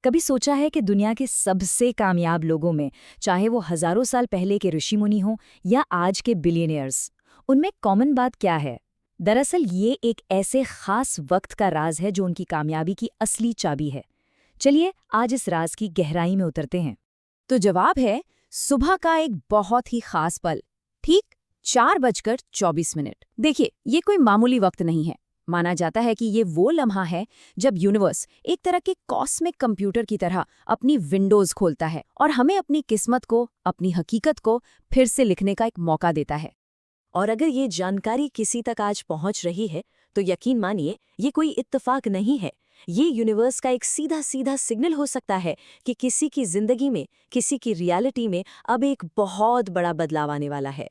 कभी सोचा है कि दुनिया के सबसे कामयाब लोगों में, चाहे वो हजारों साल पहले के ऋषि मुनि हों या आज के बिलियनियर्स, उनमें कॉमन बात क्या है? दरअसल ये एक ऐसे खास वक्त का राज है जो उनकी कामयाबी की असली चाबी है। चलिए आज इस राज की गहराई में उतरते हैं। तो जवाब है सुबह का एक बहुत ही खास पल, ठीक 4:24। देखिए, ये कोई मामूली वक्त नहीं है। माना जाता है कि ये वो लम्हा है जब यूनिवर्स एक तरह के कॉस्मिक कंप्यूटर की तरह अपनी विंडोज खोलता है और हमें अपनी किस्मत को, अपनी हकीकत को फिर से लिखने का एक मौका देता है। और अगर ये जानकारी किसी तक आज पहुंच रही है तो यकीन मानिए ये कोई इत्तेफाक नहीं है। ये यूनिवर्स का एक सीधा सीधा सिग्नल हो सकता है कि किसी की जिंदगी में, किसी की रियलिटी में अब एक बहुत बड़ा बदलाव आने वाला है।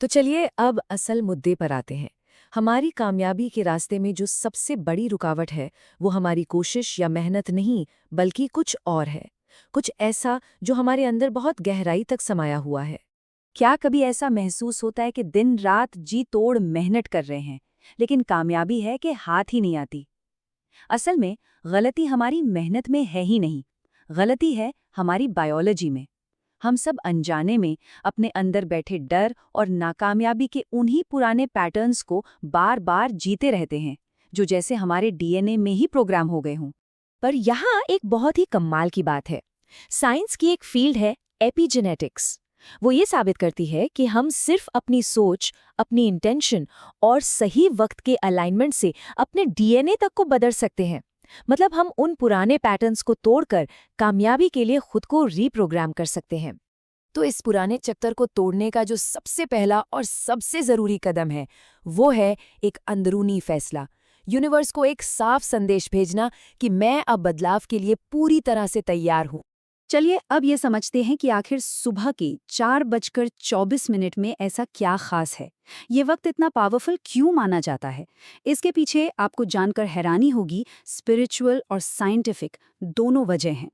तो चलिए अब असल मुद्दे पर आते हैं। हमारी कामयाबी के रास्ते में जो सबसे बड़ी रुकावट है वो हमारी कोशिश या मेहनत नहीं, बल्कि कुछ और है। कुछ ऐसा जो हमारे अंदर बहुत गहराई तक समाया हुआ है। क्या कभी ऐसा महसूस होता है कि दिन रात जी तोड़ मेहनत कर रहे हैं, लेकिन कामयाबी है कि हाथ ही नहीं आती? असल में गलती हमारी मेहनत में है ही नहीं, गलती है हमारी बायोलॉजी में। हम सब अनजाने में अपने अंदर बैठे डर और नाकामयाबी के उन्हीं पुराने पैटर्न्स को बार बार जीते रहते हैं, जो जैसे हमारे डीएनए में ही प्रोग्राम हो गए हों। पर यहाँ एक बहुत ही कमाल की बात है। साइंस की एक फील्ड है एपिजेनेटिक्स। वो ये साबित करती है कि हम सिर्फ अपनी सोच, अपनी इंटेंशन और सही वक्त के अलाइनमेंट से अपने डीएनए तक को बदल सकते हैं। मतलब हम उन पुराने पैटर्न्स को तोड़कर कामयाबी के लिए खुद को रीप्रोग्राम कर सकते हैं। तो इस पुराने चक्कर को तोड़ने का जो सबसे पहला और सबसे जरूरी कदम है, वो है एक अंदरूनी फैसला। यूनिवर्स को एक साफ संदेश भेजना कि मैं अब बदलाव के लिए पूरी तरह से तैयार हूं। चलिए अब ये समझते हैं कि आखिर सुबह के 4:24 में ऐसा क्या खास है। ये वक्त इतना पावरफुल क्यों माना जाता है? इसके पीछे आपको जानकर हैरानी होगी, स्पिरिचुअल और साइंटिफिक दोनों वजह हैं।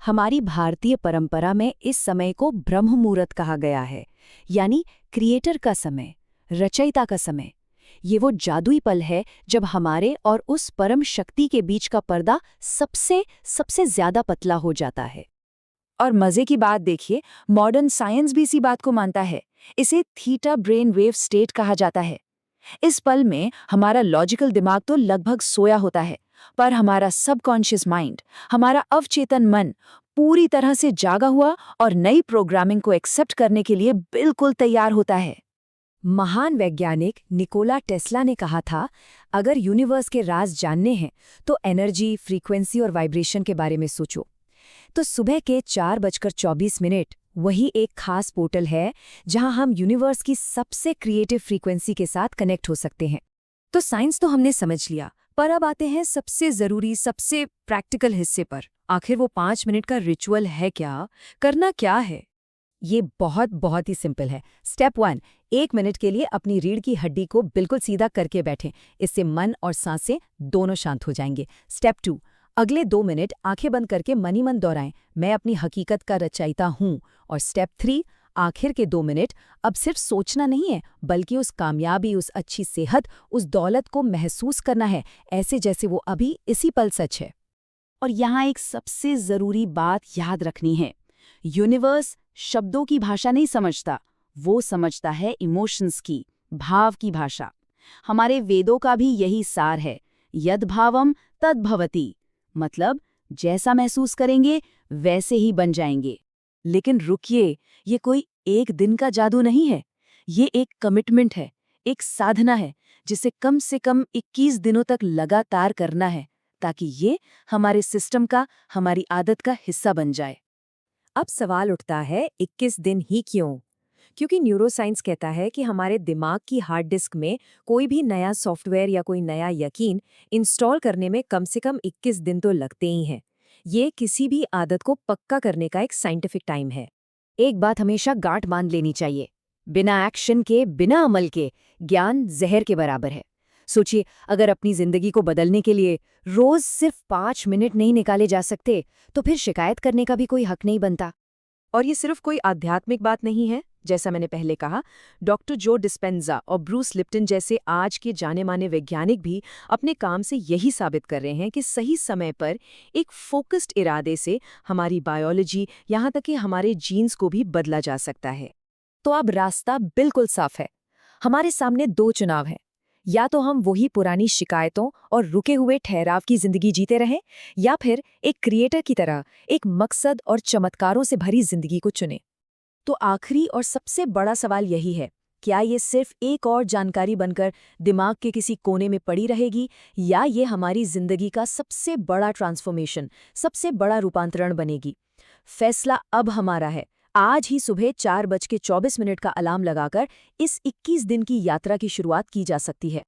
हमारी भारतीय परंपरा में इस समय को ब्रह्म मुहूर्त कहा गया है, यानी क्रिएटर का समय, रचयिता का समय। ये वो जादुई पल है जब हमारे और उस परम शक्ति के बीच का पर्दा सबसे सबसे ज्यादा पतला हो जाता है। और मजे की बात देखिए, मॉडर्न साइंस भी इसी बात को मानता है। इसे थीटा ब्रेन वेव स्टेट कहा जाता है। इस पल में हमारा लॉजिकल दिमाग तो लगभग सोया होता है, पर हमारा सबकॉन्शियस माइंड, हमारा अवचेतन मन पूरी तरह से जागा हुआ और नई प्रोग्रामिंग को एक्सेप्ट करने के लिए बिल्कुल तैयार होता है। महान वैज्ञानिक निकोला टेस्ला ने कहा था, अगर यूनिवर्स के राज जानने हैं तो एनर्जी, फ्रीक्वेंसी और वाइब्रेशन के बारे में सोचो। तो सुबह के 4:24 वही एक खास पोर्टल है जहां हम यूनिवर्स की सबसे क्रिएटिव फ्रीक्वेंसी के साथ कनेक्ट हो सकते हैं। तो साइंस तो हमने समझ लिया, पर अब आते हैं सबसे जरूरी, सबसे प्रैक्टिकल हिस्से पर। आखिर वो 5 मिनट का रिचुअल है क्या? करना क्या है? ये बहुत ही सिंपल है। स्टेप 1, 1 मिनट के लिए अपनी रीढ़ की हड्डी को बिल्कुल सीधा करके बैठें। इससे मन और सांसें दोनों शांत हो जाएंगे। स्टेप 2, अगले 2 मिनट आंखें बंद करके मन ही मन दोहराएं, मैं अपनी हकीकत का रचयिता हूं। और स्टेप 3, आखिर के 2 मिनट अब सिर्फ सोचना नहीं है, बल्कि उस कामयाबी, उस अच्छी सेहत, उस दौलत को महसूस करना है, ऐसे जैसे वो अभी इसी पल सच है। और यहाँ एक सबसे जरूरी बात याद रखनी है, यूनिवर्स शब्दों की भाषा नहीं समझता, वो समझता है इमोशंस की, भाव की भाषा। हमारे वेदों का भी यही सार है, यद भावम तद भवति, मतलब जैसा महसूस करेंगे वैसे ही बन जाएंगे। लेकिन रुकिए, ये कोई एक दिन का जादू नहीं है, ये एक कमिटमेंट है, एक साधना है जिसे कम से कम 21 दिनों तक लगातार करना है, ताकि ये हमारे सिस्टम का, हमारी आदत का हिस्सा बन जाए। अब सवाल उठता है, 21 दिन ही क्यों? क्योंकि न्यूरोसाइंस कहता है कि हमारे दिमाग की हार्ड डिस्क में कोई भी नया सॉफ्टवेयर या कोई नया यकीन इंस्टॉल करने में कम से कम 21 दिन तो लगते ही हैं। ये किसी भी आदत को पक्का करने का एक साइंटिफिक टाइम है। एक बात हमेशा गांठ बांध लेनी चाहिए, बिना एक्शन के, बिना अमल के ज्ञान जहर के बराबर है। सोचिए, अगर अपनी जिंदगी को बदलने के लिए रोज सिर्फ 5 मिनट नहीं निकाले जा सकते, तो फिर शिकायत करने का भी कोई हक नहीं बनता। और ये सिर्फ कोई आध्यात्मिक बात नहीं है। जैसा मैंने पहले कहा, डॉक्टर जो डिस्पेंजा और ब्रूस लिप्टन जैसे आज के जाने माने वैज्ञानिक भी अपने काम से यही साबित कर रहे हैं कि सही समय पर एक फोकस्ड इरादे से हमारी बायोलॉजी, यहाँ तक कि हमारे जीन्स को भी बदला जा सकता है। तो अब रास्ता बिल्कुल साफ है। हमारे सामने दो चुनाव हैं। या तो हम वही पुरानी शिकायतों और रुके हुए ठहराव की जिंदगी जीते रहें, या फिर एक क्रिएटर की तरह एक मकसद और चमत्कारों से भरी जिंदगी को चुनें। तो आखिरी और सबसे बड़ा सवाल यही है, क्या ये सिर्फ एक और जानकारी बनकर दिमाग के किसी कोने में पड़ी रहेगी, या ये हमारी जिंदगी का सबसे बड़ा ट्रांसफॉर्मेशन, सबसे बड़ा रूपांतरण बनेगी? फैसला अब हमारा है। आज ही सुबह 4:24 का अलार्म लगाकर इस 21 दिन की यात्रा की शुरुआत की जा सकती है।